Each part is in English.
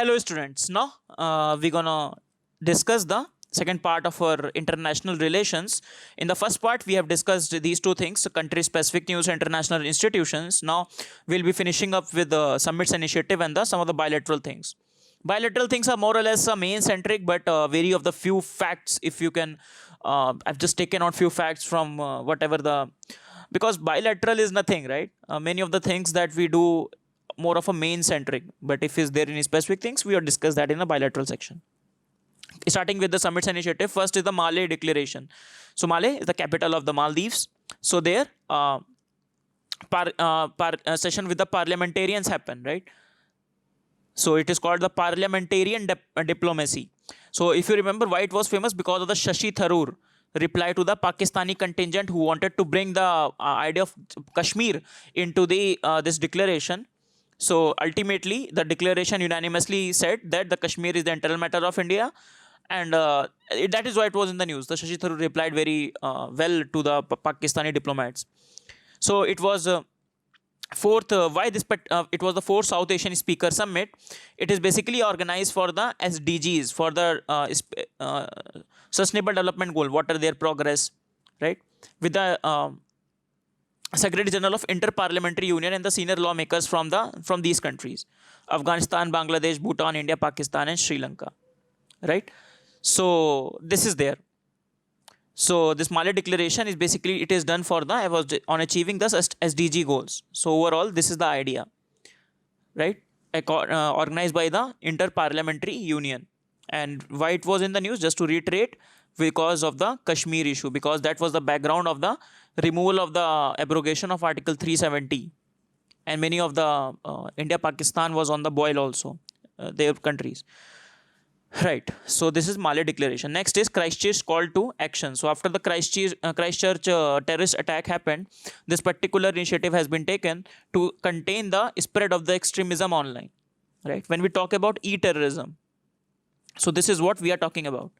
Hello, students. Now we're gonna discuss the second part of our international relations. In the first part, we have discussed these two things: country-specific news, international institutions. Now we'll be finishing up with the summits initiative and some of the bilateral things. Bilateral things are more or less main-centric, but vary of the few facts. If you can, I've just taken out few facts from whatever the because bilateral is nothing, right? Many of the things that we do more of a main centric, but if is there any specific things, we will discuss that in a bilateral section. Starting with the summits initiative, first is the Malé declaration. So Malé is the capital of the Maldives. So there session with the parliamentarians happen, right? So it is called the parliamentarian diplomacy. So if you remember why it was famous, because of the Shashi Tharoor reply to the Pakistani contingent who wanted to bring the idea of Kashmir into the this declaration. So ultimately, the declaration unanimously said that the Kashmir is the internal matter of India, and that is why it was in the news. The Shashi Tharoor replied very well to the Pakistani diplomats. So it was fourth. Why this? It was the fourth South Asian Speaker Summit. It is basically organized for the SDGs, for the Sustainable Development Goal. What are their progress, right? With the Secretary General of Inter-Parliamentary Union and the senior lawmakers from these countries: Afghanistan, Bangladesh, Bhutan, India, Pakistan, and Sri Lanka. Right. So this is there. So this Malé declaration is basically it is done for on achieving the SDG goals. So overall, this is the idea, right? Organized by the Inter-Parliamentary Union. And why it was in the news, just to reiterate, because of the Kashmir issue, because that was the background of the removal of the abrogation of Article 370, and many of the India, Pakistan was on the boil also, their countries. Right. So this is Malé declaration. Next is Christchurch call to action. So after the Christchurch terrorist attack happened, this particular initiative has been taken to contain the spread of the extremism online. Right. When we talk about e-terrorism, so this is what we are talking about.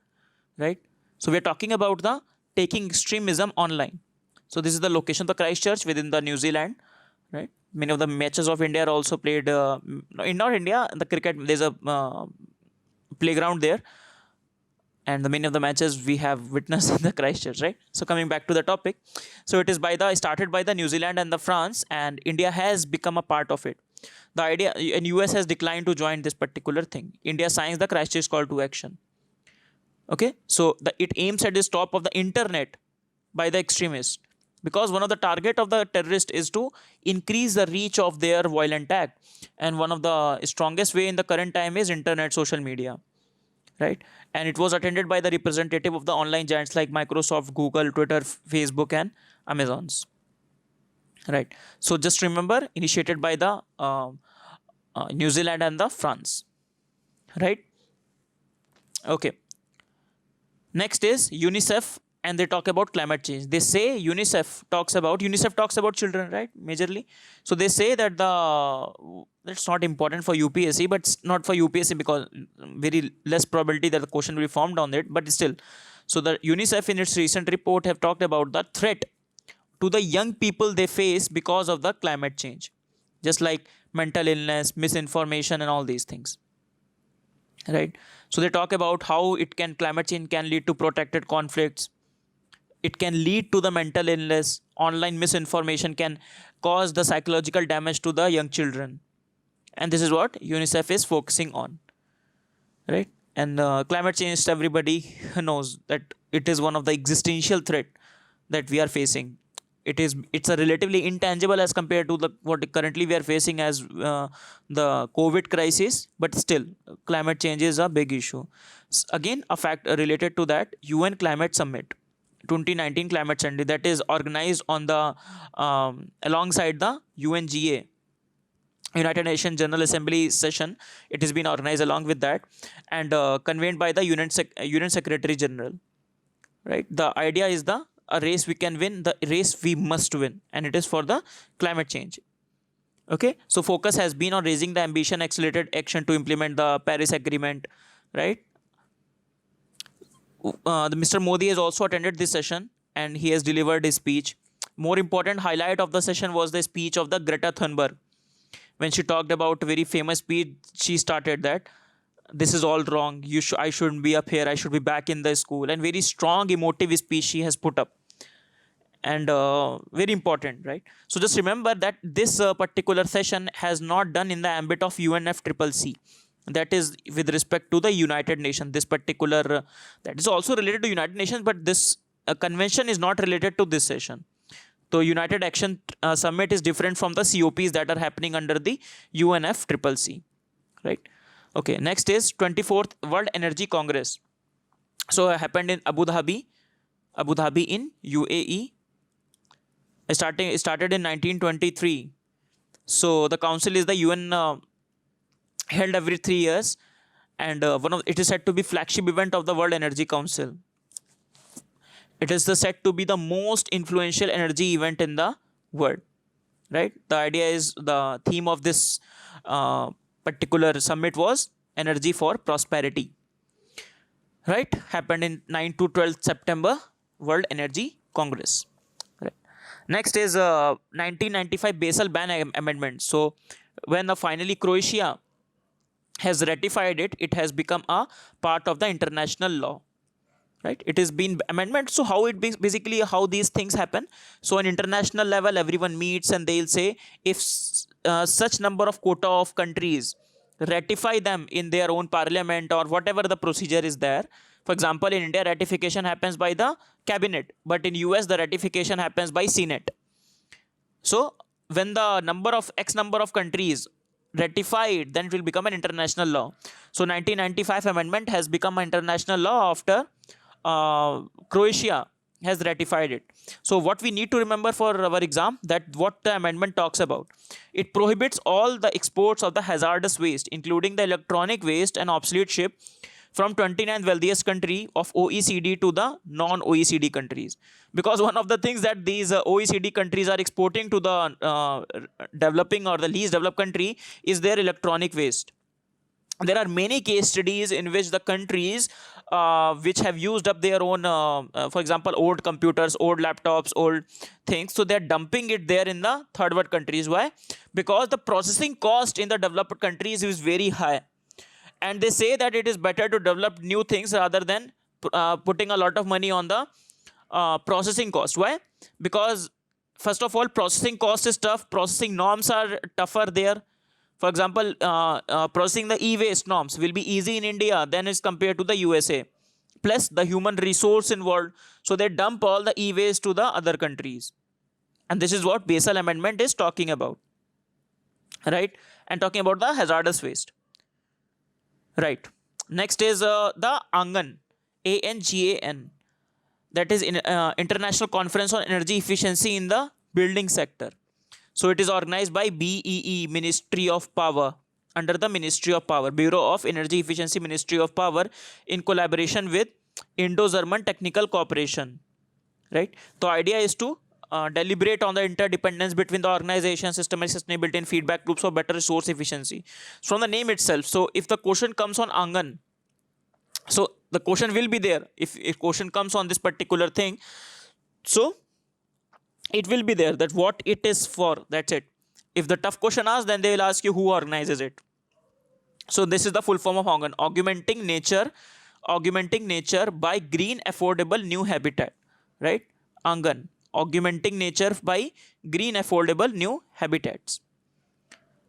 Right. So we are talking about the taking extremism online. So this is the location of the Christchurch within the New Zealand. Right. Many of the matches of India are also played in not India. The cricket, there's a playground there, and many of the matches we have witnessed in the Christchurch, right? So coming back to the topic, so it is started by the New Zealand and the France, and India has become a part of it. The idea, and US has declined to join this particular thing. India signs the Christchurch call to action. Okay, so it aims at the stop of the internet by the extremists, because one of the target of the terrorist is to increase the reach of their violent act, and one of the strongest way in the current time is internet, social media, right? And it was attended by the representative of the online giants like Microsoft, Google, Twitter, Facebook, and Amazon's, right? So just remember, initiated by the New Zealand and the France, right? Okay. Next is UNICEF, and they talk about climate change. They say UNICEF talks about children, right? Majorly. So they say that that's not important for UPSC, but it's not for UPSC because very less probability that the question will be formed on it, but still. So the UNICEF in its recent report have talked about the threat to the young people they face because of the climate change, just like mental illness, misinformation, and all these things. Right. So they talk about how climate change can lead to protracted conflicts. It can lead to the mental illness. Online misinformation can cause the psychological damage to the young children. And this is what UNICEF is focusing on. Right? And climate change, everybody knows that it is one of the existential threat that we are facing. It's a relatively intangible as compared to what currently we are facing as the COVID crisis, but still climate change is a big issue. Again, a fact related to that, UN Climate Summit 2019 Climate Summit, that is organized on the alongside the UNGA, United Nations General Assembly session. It has been organized along with that, and convened by the UN Secretary General. Right. The idea is a race we can win, the race we must win, and it is for the climate change. Okay. So focus has been on raising the ambition, accelerated action to implement the Paris Agreement. Right. Mr. Modi has also attended this session, and he has delivered his speech. More important highlight of the session was the speech of the Greta Thunberg. When she talked about a very famous speech, she started that this is all wrong, I shouldn't be up here, I should be back in the school, and very strong emotive speech she has put up. And very important, right? So just remember that this particular session has not done in the ambit of UNFCCC. That is with respect to the United Nations. This particular that is also related to United Nations, but this convention is not related to this session. So United Action Summit is different from the COPs that are happening under the UNFCCC, right? Okay, next is 24th World Energy Congress. So it happened in Abu Dhabi in UAE. It started in 1923. So the council is the UN held every 3 years, and it is said to be flagship event of the World Energy Council. It is said to be the most influential energy event in the world, right? The idea is the theme of this particular summit was energy for prosperity, right? Happened in 9 to 12 September, World Energy Congress. Right. Next is 1995 Basel Ban Amendment. So when finally Croatia has ratified it, it has become a part of the international law. Right, it has been amendment. So how it basically how these things happen. So on international level, everyone meets and they'll say if such number of quota of countries ratify them in their own parliament or whatever the procedure is there. For example, in India, ratification happens by the cabinet, but in US, the ratification happens by Senate. So when the number of X number of countries ratify it, then it will become an international law. So 1995 amendment has become an international law after Croatia has ratified it. So what we need to remember for our exam, that what the amendment talks about. It prohibits all the exports of the hazardous waste, including the electronic waste and obsolete ship, from 29 wealthiest country of OECD to the non-OECD countries. Because one of the things that these OECD countries are exporting to the developing or the least developed country is their electronic waste. There are many case studies in which the countries which have used up their own, for example, old computers, old laptops, old things, so they're dumping it there in the third world countries. Why? Because the processing cost in the developed countries is very high, and they say that it is better to develop new things rather than putting a lot of money on the processing cost. Why? Because first of all, processing cost is tough, processing norms are tougher there. For example, processing the e-waste norms will be easy in India than is compared to the USA. Plus the human resource involved. So they dump all the e-waste to the other countries. And this is what Basel Amendment is talking about. Right? And talking about the hazardous waste. Right. Next is the ANGAN. ANGAN. That is International Conference on Energy Efficiency in the Building Sector. So it is organized by BEE, Ministry of Power, under the Ministry of Power, Bureau of Energy Efficiency, Ministry of Power, in collaboration with Indo-German Technical Cooperation. Right? The idea is to deliberate on the interdependence between the organization, systematic sustainability, and feedback loops for better resource efficiency. From the name itself, so if the question comes on ANGAN, so the question will be there. If question comes on this particular thing, so it will be there that what it is for. That's it. If the tough question asks, then they will ask you who organizes it. So this is the full form of ANGAN: augmenting nature by green affordable new habitat. Right? ANGAN, augmenting nature by green affordable new habitats.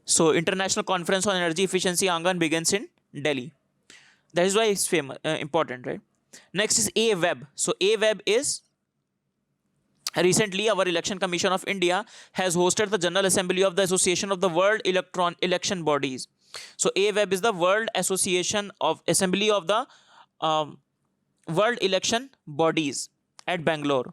So International Conference on Energy Efficiency, ANGAN, begins in Delhi. That is why it's famous, important, right? Next is AWEB. So AWEB is, recently our Election Commission of India has hosted the General Assembly of the Association of the World Election Bodies. So AWEB is the World Association of Assembly of the World Election Bodies at Bangalore.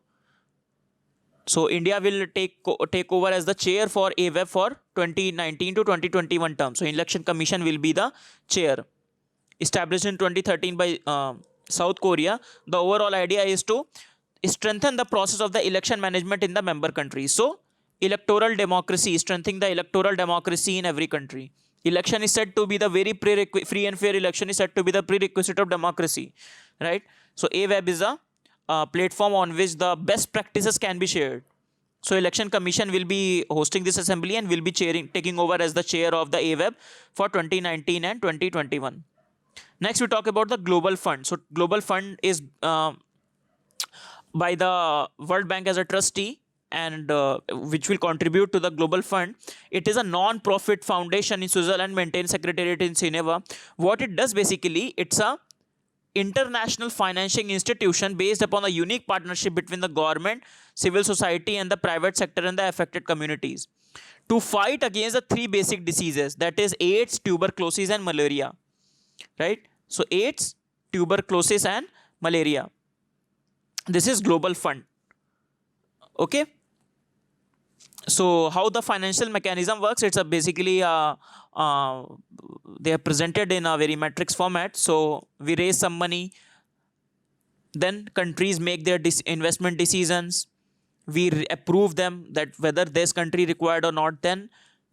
So India will take over as the chair for AWEB for 2019 to 2021 term. So Election Commission will be the chair. Established in 2013 by South Korea, the overall idea is to strengthen the process of the election management in the member countries. So electoral democracy, strengthening the electoral democracy in every country. Election is said to be the very free and fair election is said to be the prerequisite of democracy, right? So AWEB is a platform on which the best practices can be shared. So Election Commission will be hosting this assembly and will be taking over as the chair of the AWEB for 2019 and 2021. Next, we talk about the Global Fund. So, Global Fund is by the World Bank as a trustee, and which will contribute to the Global Fund. It is a non-profit foundation in Switzerland, maintains secretariat in Geneva. What it does basically, it's a international financing institution based upon a unique partnership between the government, civil society, and the private sector in the affected communities to fight against the three basic diseases, that is AIDS, tuberculosis, and malaria. Right? So AIDS, tuberculosis, and malaria. This is Global Fund. Okay. So how the financial mechanism works? It's a basically they are presented in a very matrix format. So we raise some money, then countries make their investment decisions. We approve them that whether this country required or not. Then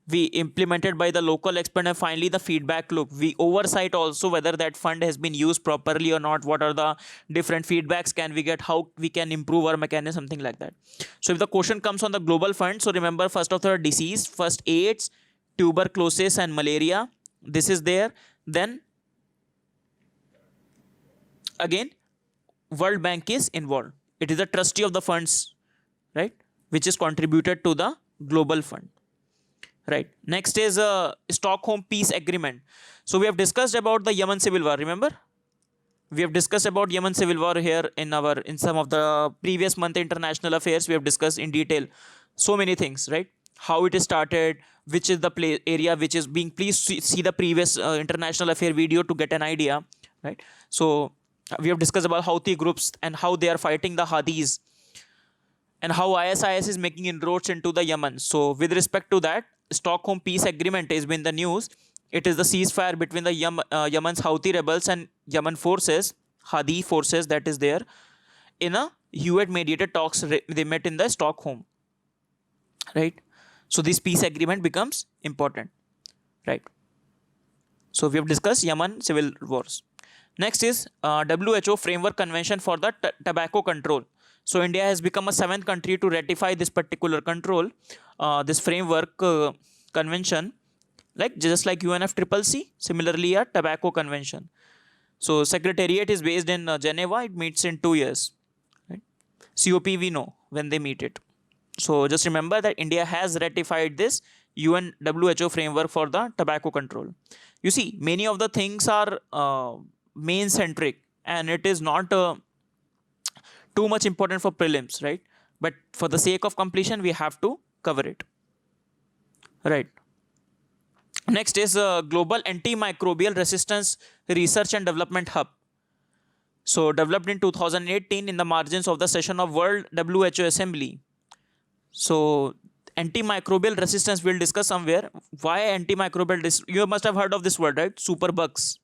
we implemented by the local expert, and finally the feedback loop. We oversight also whether that fund has been used properly or not. What are the different feedbacks can we get? How we can improve our mechanism, something like that. So if the question comes on the Global Fund, so remember first of the disease, first AIDS, tuberculosis, and malaria. This is there. Then again, World Bank is involved. It is a trustee of the funds, right, which is contributed to the Global Fund. Right. Next is Stockholm Peace Agreement. So we have discussed about the Yemen Civil War. Remember, we have discussed about Yemen Civil War here in some of the previous month international affairs. We have discussed in detail so many things. Right. How it is started, which is the area which is being. Please see the previous international affair video to get an idea. Right. So we have discussed about Houthi groups and how they are fighting the Hadis, and how ISIS is making inroads into the Yemen. So with respect to that, Stockholm Peace Agreement has been the news. It is the ceasefire between the Yemen's Houthi rebels and Yemen forces, Hadi forces, that is there. In a UN-mediated talks, they met in the Stockholm. Right. So this peace agreement becomes important. Right. So we have discussed Yemen civil wars. Next is WHO Framework Convention for the Tobacco Control. So India has become a 7th country to ratify this particular control, this framework convention, like just like UNFCCC, similarly a tobacco convention. So secretariat is based in Geneva. It meets in 2 years. Right? COP we know when they meet it. So just remember that India has ratified this UN WHO framework for the tobacco control. You see, many of the things are main centric, and it is not too much important for prelims, right? But for the sake of completion, we have to cover it. Right. Next is Global Antimicrobial Resistance Research and Development Hub. So developed in 2018 in the margins of the session of World WHO Assembly. So antimicrobial resistance we'll discuss somewhere. Why antimicrobial? You must have heard of this word, right? Superbugs.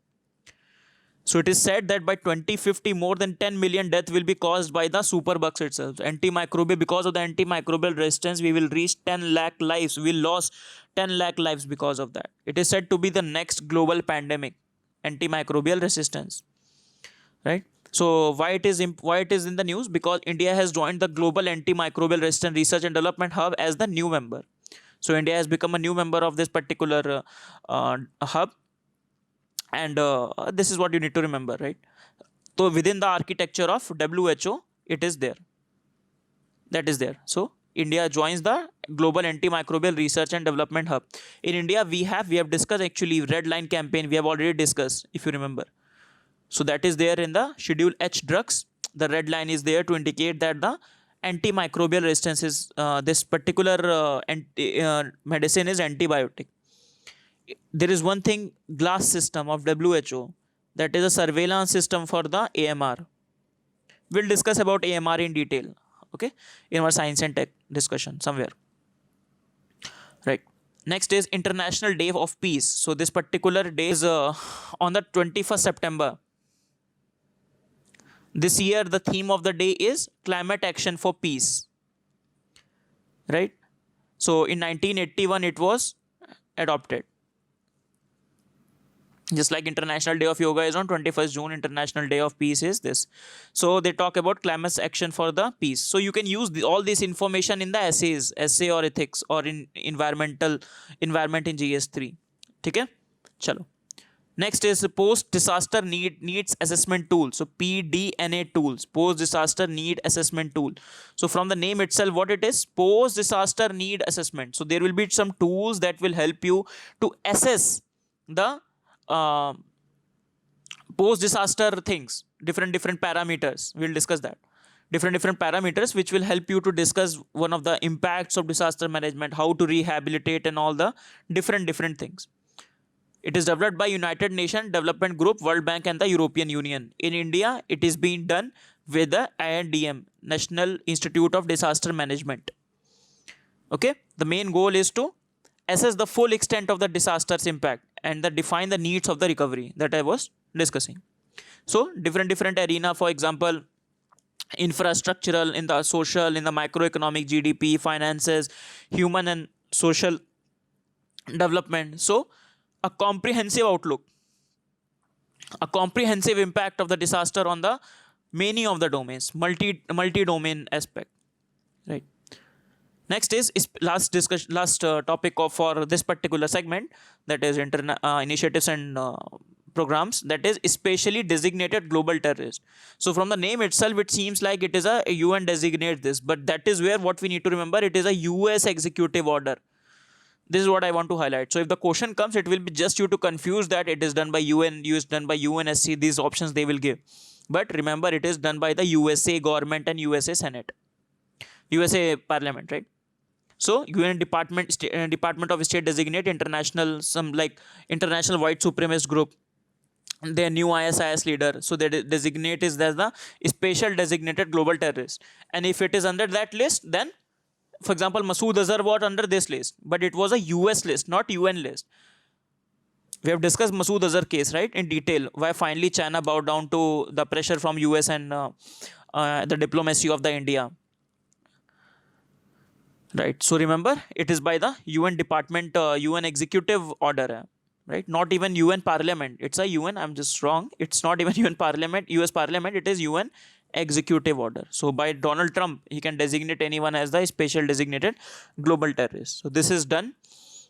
So it is said that by 2050, more than 10 million deaths will be caused by the superbugs itself. Antimicrobial, because of the antimicrobial resistance, we will reach 10 lakh lives. We will lose 10 lakh lives because of that. It is said to be the next global pandemic, antimicrobial resistance. Right. So why it is in the news? Because India has joined the Global Antimicrobial Resistance Research and Development Hub as the new member. So India has become a new member of this particular hub. And this is what you need to remember, right? So within the architecture of WHO, it is there. That is there. So India joins the Global Antimicrobial Research and Development Hub. In India, we have discussed actually Red Line campaign. We have already discussed, if you remember. So that is there in the Schedule H drugs. The red line is there to indicate that the antimicrobial resistance is this particular medicine is antibiotic. There is one thing, GLASS system of WHO, that is a surveillance system for the AMR. We'll discuss about AMR in detail, okay, in our science and tech discussion somewhere. Right. Next is International Day of Peace. So this particular day is on the 21st September. This year, the theme of the day is Climate Action for Peace. Right. So in 1981, it was adopted. Just like International Day of Yoga is on 21st June, International Day of Peace is this. So they talk about climate action for the peace. So you can use all this information in the essays, essay or ethics, or in environment in GS3. Okay? Chalo. Next is post disaster needs assessment tool. So PDNA tools, post disaster need assessment tool. So from the name itself, what it is, post disaster need assessment. So there will be some tools that will help you to assess the uh, post disaster things, different parameters. We'll discuss that. Different parameters which will help you to discuss one of the impacts of disaster management, how to rehabilitate, and all the different things. It is developed by United Nations Development Group, World Bank, and the European Union. In India, it is being done with the INDM, National Institute of Disaster Management. Okay, the main goal is to assess the full extent of the disaster's impact and define the needs of the recovery that I was discussing. So different arena, for example, infrastructural, in the social, in the microeconomic, GDP, finances, human and social development. So a comprehensive outlook, a comprehensive impact of the disaster on the many of the domains, multi domain aspect, right? Next is last discussion, last topic of for this particular segment, that is initiatives and programs, that is especially designated global terrorist. So from the name itself, it seems like it is a UN designate this, but that is where what we need to remember, it is a US executive order. This is what I want to highlight. So if the question comes, it will be just you to confuse that it is done by UN, it is done by UNSC, these options they will give. But remember, it is done by the USA government and USA Senate, USA Parliament, right? So UN Department of State designate international, some like international white supremacist group, their new ISIS leader. So they designate is as the special designated global terrorist. And if it is under that list, then for example, Masood Azhar was under this list, but it was a US list, not UN list. We have discussed Masood Azhar case, right, in detail, why finally China bowed down to the pressure from US and the diplomacy of the India. Right. So remember, it is by the UN department, UN executive order, right? Not even UN Parliament. It's a UN. I'm just wrong. It's not even UN Parliament, US Parliament. It is UN executive order. So by Donald Trump, he can designate anyone as the special designated global terrorist. So this is done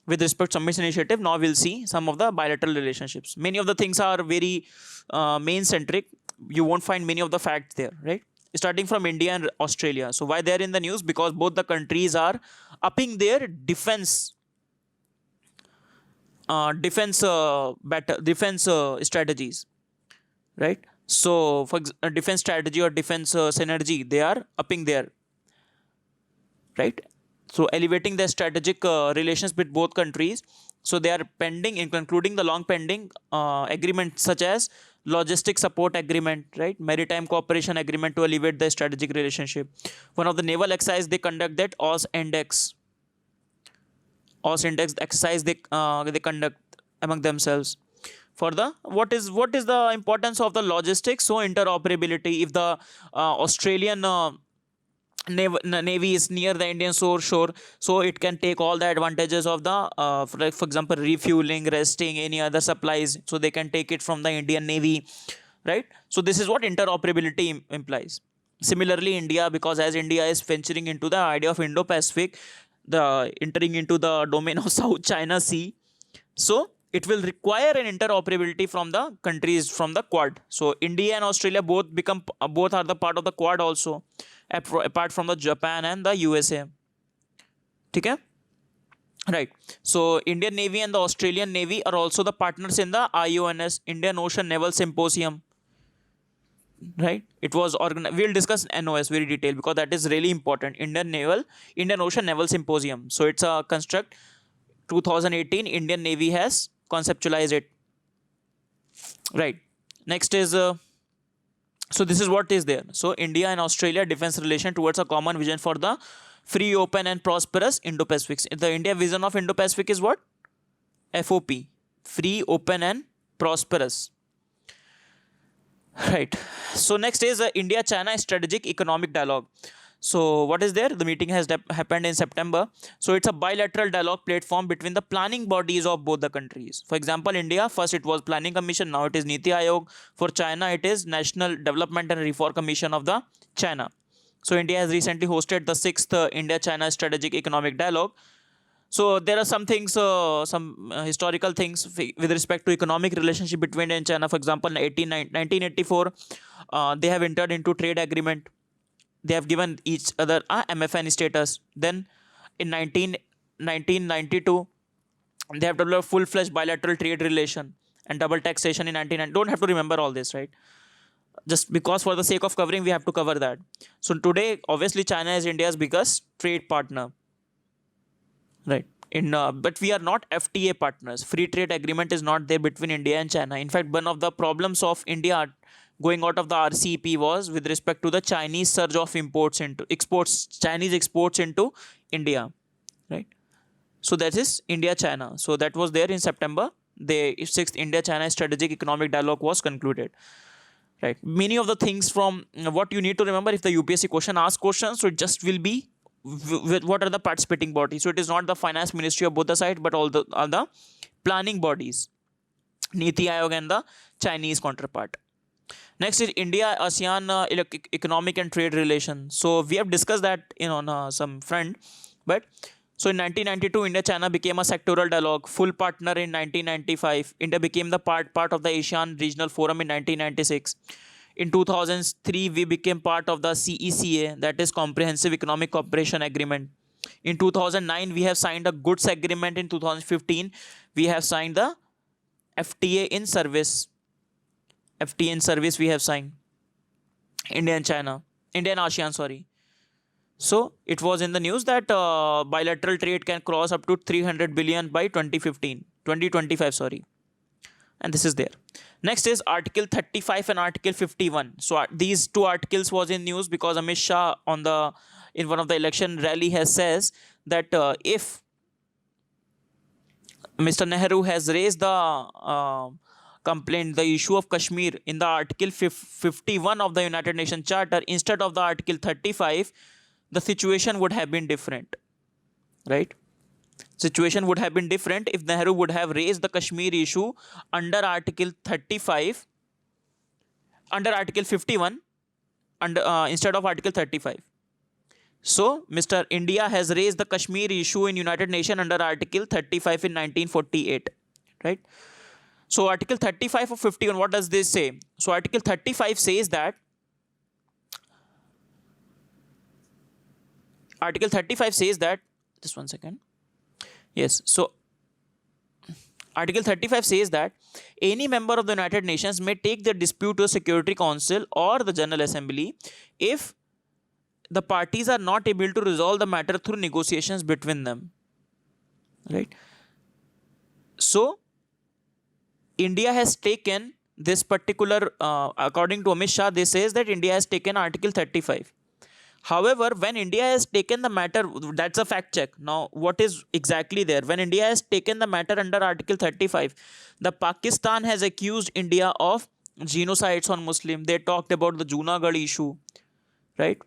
with respect to Summits Initiative. Now we'll see some of the bilateral relationships. Many of the things are very main centric. You won't find many of the facts there, right? Starting from India and Australia. So why they're in the news? Because both the countries are upping their defense strategies, right? So for defense strategy or defense synergy, they are upping their, right? So elevating their strategic relations with both countries. So they are pending, including the long pending agreements such as logistic support agreement, right? Maritime cooperation agreement to elevate the strategic relationship. One of the naval exercise they conduct, that OS-Index exercise they conduct among themselves. For the what is the importance of the logistics? So interoperability. If the Australian Navy is near the Indian shore, so it can take all the advantages of the for example, refueling, resting, any other supplies, so they can take it from the Indian Navy, right? So this is what interoperability implies. Similarly, India, because as India is venturing into the idea of Indo-Pacific, the entering into the domain of South China Sea, so it will require an interoperability from the countries from the Quad. So India and Australia both are the part of the Quad also, apart from the Japan and the USA. Okay, right? So Indian Navy and the Australian Navy are also the partners in the IONS, Indian Ocean Naval Symposium, right? It was organized. We'll discuss NOS very detailed because that is really important. Indian Ocean Naval Symposium. So it's a construct. 2018 Indian Navy has conceptualized it, right? Next is so this is what is there. So India and Australia defense relation towards a common vision for the free, open and prosperous Indo-Pacific. The India vision of Indo-Pacific is what? FOP, free, open and prosperous, right? So next is India-China strategic economic dialogue. So what is there? The meeting has happened in September. So it's a bilateral dialogue platform between the planning bodies of both the countries. For example, India, first it was Planning Commission, now it is Niti Aayog. For China, it is National Development and Reform Commission of the China. So India has recently hosted the 6th India-China Strategic Economic Dialogue. So there are some things, some historical things with respect to economic relationship between India and China. For example, in 1984, they have entered into trade agreement. They have given each other a MFN status. Then in 1992, they have developed full-fledged bilateral trade relation and double taxation in 1990. Don't have to remember all this, right? Just because for the sake of covering, we have to cover that. So today, obviously, China is India's biggest trade partner, right? But we are not FTA partners. Free trade agreement is not there between India and China. In fact, one of the problems of India going out of the RCEP was with respect to the Chinese surge of imports into exports, Chinese exports into India, right? So that is India China. So that was there in September. The sixth India China strategic economic dialogue was concluded. Right. Many of the things from what you need to remember, if the UPSC question asks questions, so it just will be with what are the participating bodies. So it is not the finance ministry of both the sides, but all the other planning bodies, Niti Aayog and the Chinese counterpart. Next is India ASEAN economic and trade relations. So we have discussed that on some front, but so in 1992, India China became a sectoral dialogue, full partner in 1995. India became the part of the ASEAN Regional Forum in 1996. In 2003, we became part of the CECA, that is Comprehensive Economic Cooperation Agreement. In 2009, we have signed a goods agreement. In 2015, we have signed the FTA in service. FTA in service we have signed. India and ASEAN, sorry. So it was in the news that bilateral trade can cross up to 300 billion by 2025, sorry. And this is there. Next is Article 35 and Article 51. So these two articles was in news because Amit Shah in one of the election rally has says that if Mr. Nehru has raised the complaint, the issue of Kashmir in the Article 51 of the United Nations Charter instead of the Article 35, the situation would have been different, right? Situation would have been different if Nehru would have raised the Kashmir issue under Article 35, under Article 51, instead of Article 35. So, Mr. India has raised the Kashmir issue in United Nations under Article 35 in 1948, right? So, Article 35 of 51, what does this say? So, Article 35 says that Article 35 says that, just one second. Yes, so Article 35 says that any member of the United Nations may take the dispute to the Security Council or the General Assembly if the parties are not able to resolve the matter through negotiations between them, right? So, India has taken this particular, according to Amit Shah, this says that India has taken Article 35. However, when India has taken the matter, that's a fact check. Now, what is exactly there? When India has taken the matter under Article 35, the Pakistan has accused India of genocides on Muslim. They talked about the Junagadh issue, right?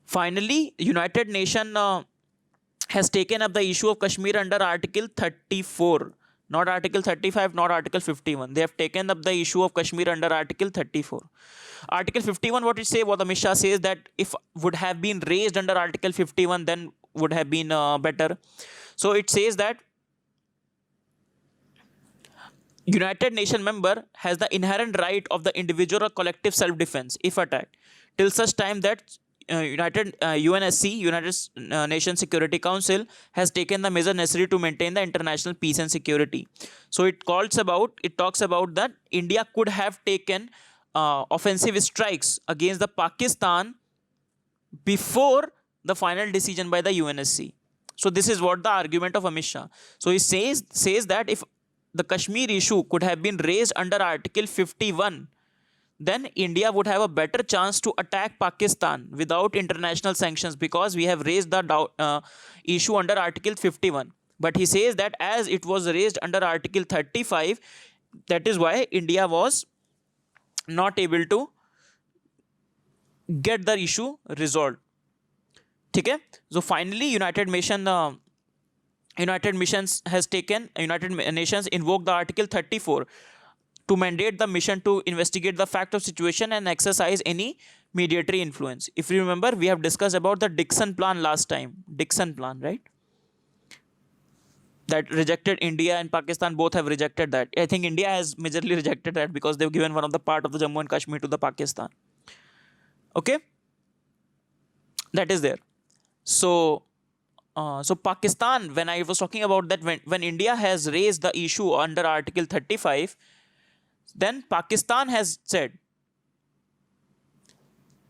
Finally, United Nations has taken up the issue of Kashmir under Article 34. Not Article 35, not Article 51. They have taken up the issue of Kashmir under Article 34. Article 51, what it say? What Amit Shah says that if would have been raised under Article 51, then would have been better. So it says that United Nations member has the inherent right of the individual or collective self-defense if attacked, till such time that UNSC, United Nations Security Council, has taken the measure necessary to maintain the international peace and security. So it talks about that India could have taken offensive strikes against the Pakistan before the final decision by the UNSC. So this is what the argument of Amit Shah. So he says that if the Kashmir issue could have been raised under Article 51, then India would have a better chance to attack Pakistan without international sanctions because we have raised the issue under Article 51. But he says that as it was raised under Article 35, that is why India was not able to get the issue resolved. Okay? So finally, United Nations invoked the Article 34 to mandate the mission to investigate the fact of situation and exercise any mediatory influence. If you remember, we have discussed about the Dixon Plan last time. Dixon Plan, right? that rejected India and Pakistan both have rejected that. I think India has majorly rejected that because they've given one of the part of the Jammu and Kashmir to the Pakistan. Okay, that is there. So, so Pakistan, when I was talking about that, when India has raised the issue under Article 35, then Pakistan has said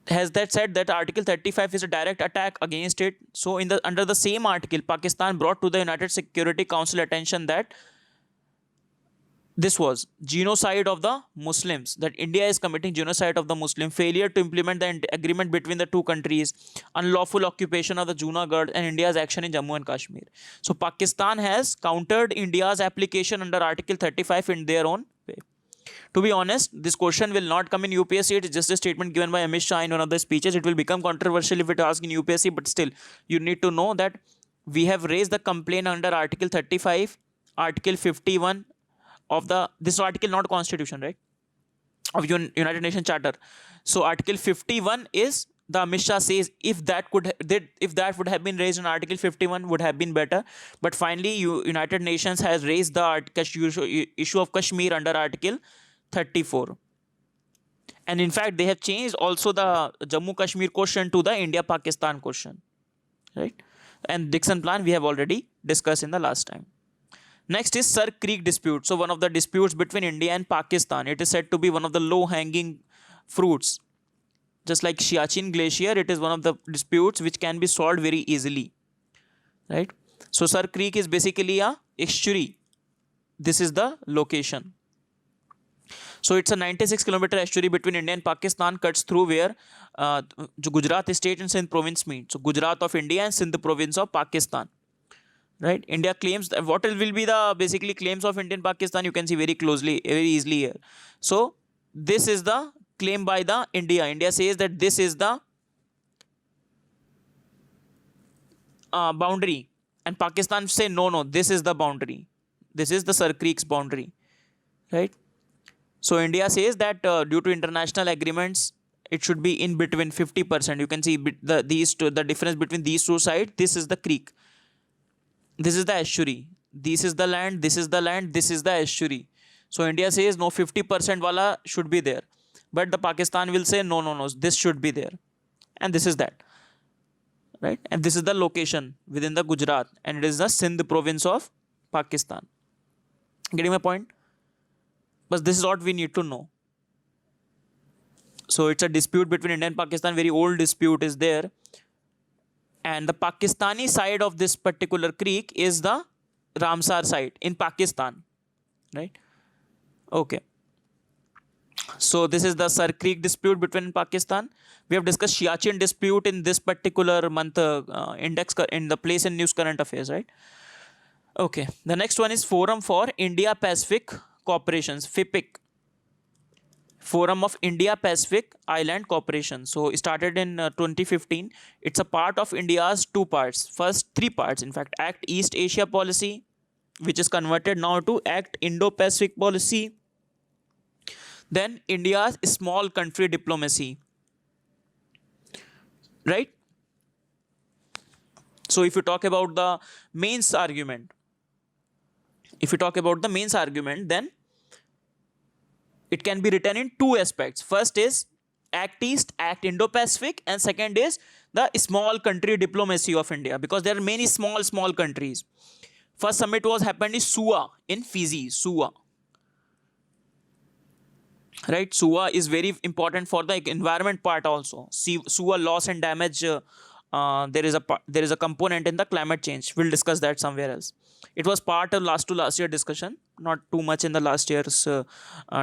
that Article 35 is a direct attack against it. So in the under the same article, Pakistan brought to the United Security Council attention that this was genocide of the Muslims, that India is committing genocide of the Muslim, failure to implement the agreement between the two countries, unlawful occupation of the Junagadh, and India's action in Jammu and Kashmir. So Pakistan has countered India's application under Article 35 in their own way. To be honest, this question will not come in UPSC. It is just a statement given by Amit Shah in one of the speeches. It will become controversial if it asked in UPSC, but still, you need to know that we have raised the complaint under Article 35, Article 51 of this article, not constitution, right, of United Nations Charter. So Article 51 is the Amit Shah says if that would have been raised in Article 51 would have been better. But finally, United Nations has raised the issue of Kashmir under Article 34. And in fact, they have changed also the Jammu Kashmir question to the India-Pakistan question, right? And Dixon Plan we have already discussed in the last time. Next is Sir Creek dispute. So one of the disputes between India and Pakistan. It is said to be one of the low-hanging fruits. Just like Siachen Glacier, it is one of the disputes which can be solved very easily, right? So Sir Creek is basically a estuary. This is the location. So it's a 96-kilometer estuary between India and Pakistan, cuts through where Gujarat state and Sindh province meet. So Gujarat of India and Sindh province of Pakistan. Right, India claims that what will be the basically claims of India and Pakistan. You can see very easily here. So this is the claim by the India. India says that this is the boundary, and Pakistan say no, this is the boundary. This is the Sir Creek's boundary, right? So India says that due to international agreements, it should be in between 50%. You can see the difference between these two sides. This is the creek. This is the estuary. This is the land. This is the land. This is the estuary. So India says no, 50% wala should be there. But the Pakistan will say no, this should be there. And this is that. Right? And this is the location within the Gujarat. And it is the Sindh province of Pakistan. Getting my point? But this is what we need to know. So it's a dispute between India and Pakistan. Very old dispute is there. And the Pakistani side of this particular creek is the Ramsar side in Pakistan, right? Okay. So this is the Sir Creek dispute between Pakistan. We have discussed Siachen dispute in this particular month index in the place in news current affairs, right? Okay. The next one is Forum for India-Pacific Cooperations, FIPIC. Forum of India-Pacific Island Cooperation. So it started in 2015. It's a part of India's two parts. First, three parts, in fact. Act East Asia Policy, which is converted now to Act Indo-Pacific Policy. Then India's Small Country Diplomacy. Right? So if you talk about the mains argument, then it can be written in two aspects. First is Act East, Act Indo-Pacific, and second is the small country diplomacy of India, because there are many small countries. First summit was happened in Suva in Fiji. Suva. Right? Suva is very important for the environment part also. Suva loss and damage. There is a component in the climate change. We'll discuss that somewhere else. It was part of last year discussion, not too much in the last year's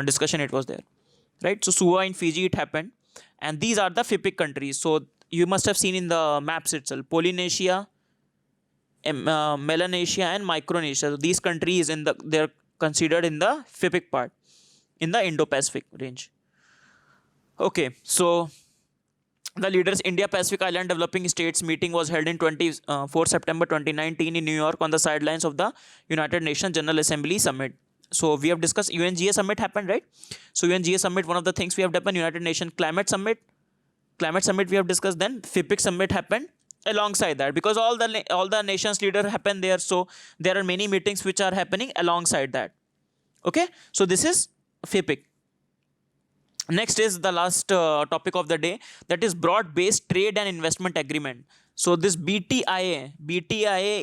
discussion it was there. Right? So Suva in Fiji it happened. And these are the FIPIC countries. So you must have seen in the maps itself, Polynesia, Melanesia and Micronesia. So these countries they're considered in the FIPIC part, in the Indo-Pacific range. Okay, so the leaders India-Pacific Island Developing States meeting was held in 24 September 2019 in New York on the sidelines of the United Nations General Assembly Summit. So we have discussed UNGA Summit happened, right? So UNGA Summit, one of the things we have done, United Nations Climate Summit we have discussed, then FIPIC Summit happened alongside that, because all the nations leader happen there, so there are many meetings which are happening alongside that. Okay, so this is FAPIC. Next is the last topic of the day, that is broad based trade and investment agreement. So this BTIA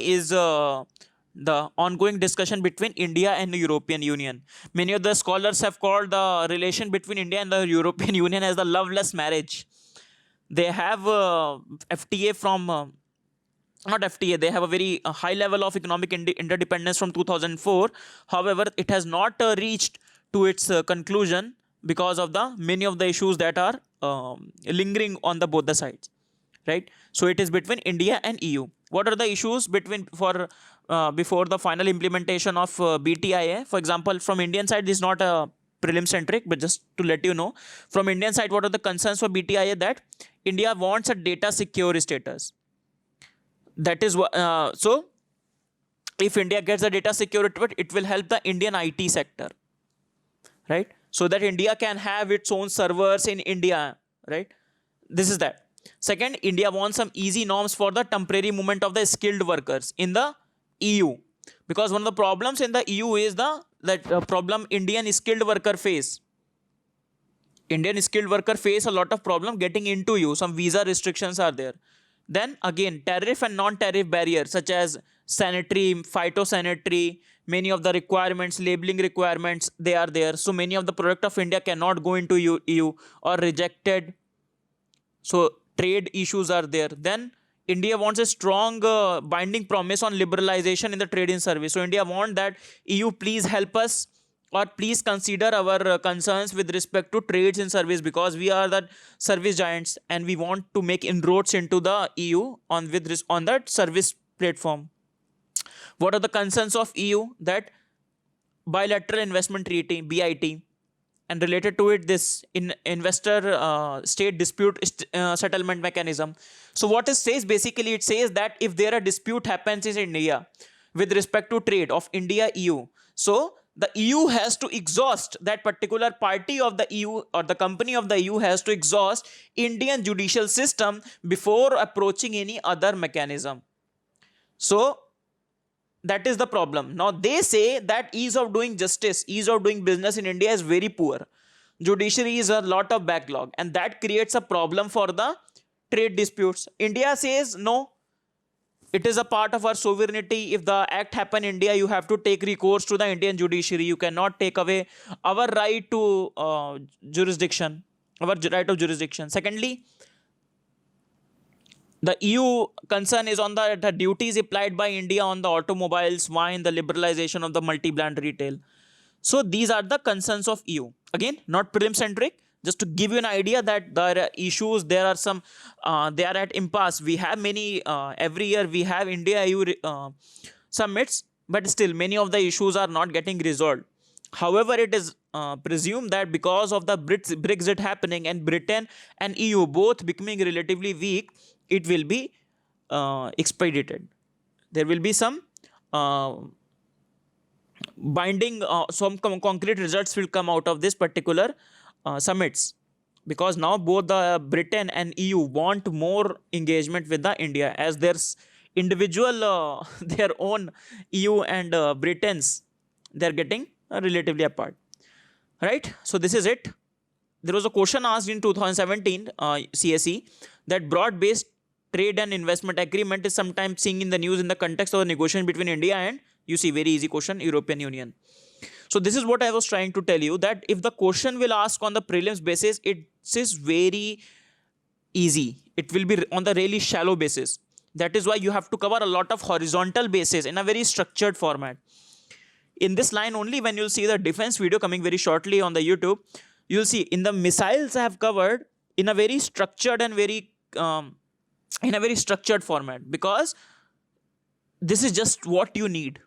is the ongoing discussion between India and the European Union. Many of the scholars have called the relation between India and the European Union as the loveless marriage. They have FTA from not FTA, they have a very high level of economic interdependence from 2004. However, it has not reached to its conclusion because of the many of the issues that are lingering on the both the sides, right? So it is between India and EU. What are the issues between for before the final implementation of BTIA? For example, from Indian side, this is not a prelim centric, but just to let you know, from Indian side, what are the concerns for BTIA? That India wants a data secure status. That is what so if India gets the data security, it will help the Indian IT sector, right? So that India can have its own servers in India, right? This is that. Second, India wants some easy norms for the temporary movement of the skilled workers in the EU, because one of the problems in the EU is that problem Indian skilled worker face. Indian skilled worker face a lot of problem getting into EU. Some visa restrictions are there. Then again, tariff and non-tariff barriers such as sanitary, phytosanitary, many of the requirements, labeling requirements, they are there. So many of the product of India cannot go into EU or rejected. So trade issues are there. Then India wants a strong binding promise on liberalization in the trade in service. So India wants that EU please help us, or please consider our concerns with respect to trades in service, because we are the service giants and we want to make inroads into the EU on that service platform. What are the concerns of EU? That bilateral investment treaty, BIT, and related to it, this investor state dispute settlement mechanism. So what it says basically, it says that if there a dispute happens in India with respect to trade of India EU, so the EU has to exhaust, that particular party of the EU or the company of the EU has to exhaust Indian judicial system before approaching any other mechanism. So that is the problem. Now they say that ease of doing justice, ease of doing business in India is very poor. Judiciary is a lot of backlog, and that creates a problem for the trade disputes. India says no, it is a part of our sovereignty. If the act happen in India, you have to take recourse to the Indian judiciary. You cannot take away our right to jurisdiction, our right of jurisdiction. Secondly, the EU concern is on the duties applied by India on the automobiles, wine, the liberalization of the multi-brand retail. So these are the concerns of EU. Again, not prelim centric. Just to give you an idea that there are issues, there are some, they are at impasse. We have many, every year we have India-EU summits, but still many of the issues are not getting resolved. However, it is presumed that because of the Brexit happening and Britain and EU both becoming relatively weak, it will be expedited. There will be some binding, some concrete results will come out of this particular summits, because now both the Britain and EU want more engagement with the India, as there's individual their own EU and Britain's, they're getting relatively apart, right? So this is it. There was a question asked in 2017 CSE that broad-based trade and investment agreement is sometimes seen in the news in the context of a negotiation between India and, you see, very easy question, European Union. So this is what I was trying to tell you, that if the question will ask on the prelims basis, it is very easy. It will be on the really shallow basis. That is why you have to cover a lot of horizontal basis in a very structured format. In this line only, when you'll see the defense video coming very shortly on the YouTube, you'll see in the missiles I have covered in a very structured and very in a very structured format, because this is just what you need.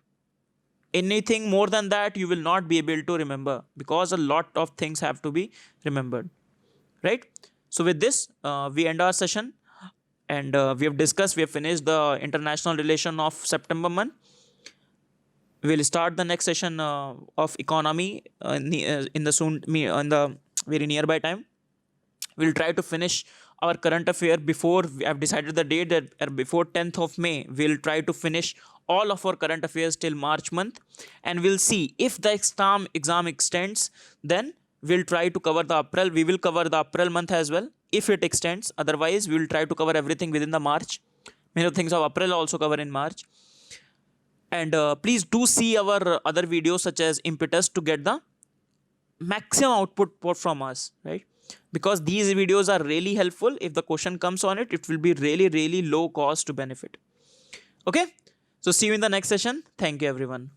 Anything more than that you will not be able to remember, because a lot of things have to be remembered, right? So with this we end our session, and we have finished the international relation of September month. We will start the next session of economy in the very nearby time. We'll try to finish our current affair before we have decided the date that before 10th of May, we'll try to finish all of our current affairs till March month, and we'll see if the exam extends, then we'll try to cover the April. We will cover the April month as well if it extends. Otherwise, we will try to cover everything within the March. Many things of April also cover in March. And please do see our other videos such as Impetus to get the maximum output from us, right? Because these videos are really helpful. If the question comes on it, it will be really low cost to benefit. Okay, so see you in the next session. Thank you everyone.